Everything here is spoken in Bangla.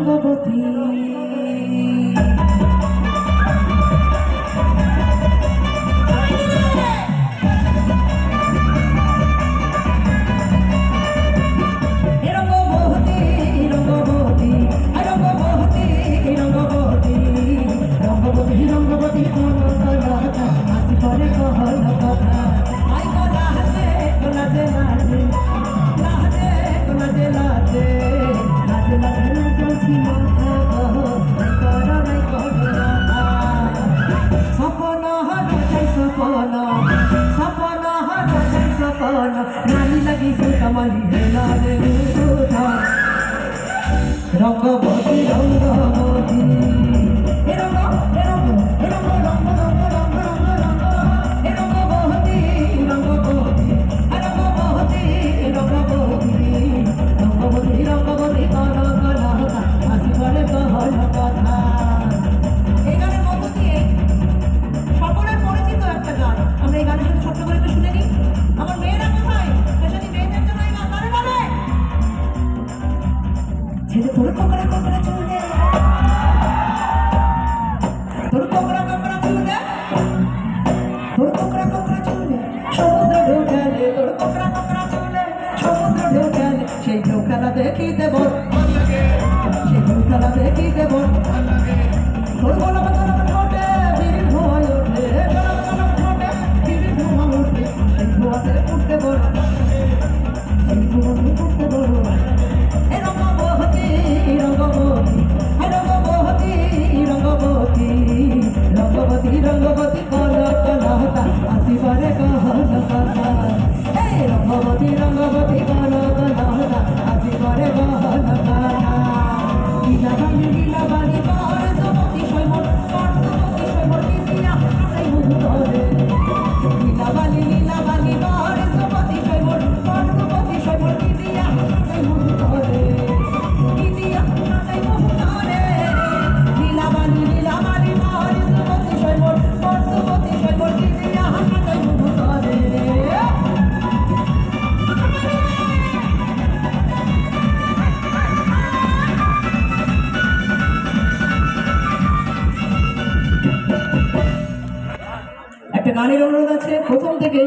রঙ্গবতী রানী লাগিছে কামালি হেলা রে রঙ্গবতী রঙ্গবতী তোর কোকড়া কোকড়া চুলে তোর কোকড়া কোকড়া চুলে তোর কোকড়া কোকড়া চুলে সমুদ্র ঢোকালে তোর কোকড়া কোকড়া চুলে সমুদ্র ঢোকালে সেই ঢোকালা দেখি দেব সেই ঢোকালা দেখি দেব তোর গোলাপ গোলাপ ঠোঁটে বিড়ি ধোঁয়া ওঠে গোলাপ গোলাপ ঠোঁটে বিড়ি ধোঁয়া ওঠে সেই ধোঁয়াতে উঠতে বড় সেই ধোঁয়াতে উঠতে বড় রঙ্গবতী কনকলতা আসিবারে কহন কথা রঙ্গবতী রঙ্গবতী কনকলতা আসিবারে কহন কথা লীলাবালি লীলাবালি পর সমতি সৈমর পর সমতি সৈমর কিনিয়া আই মুহূর্তে লীলাবালি লীলাবালি পর সমতি সৈমর পর সমতি সৈমর কিনিয়া আই মুহূর্তে কিনিয়া আই মুহূর্তে লীলাবালি লীলাবালি পর সমতি সৈমর পর সমতি সৈমর কিনিয়া আই মুহূর্তে একটা গানের অনুরোধ আছে প্রথম থেকে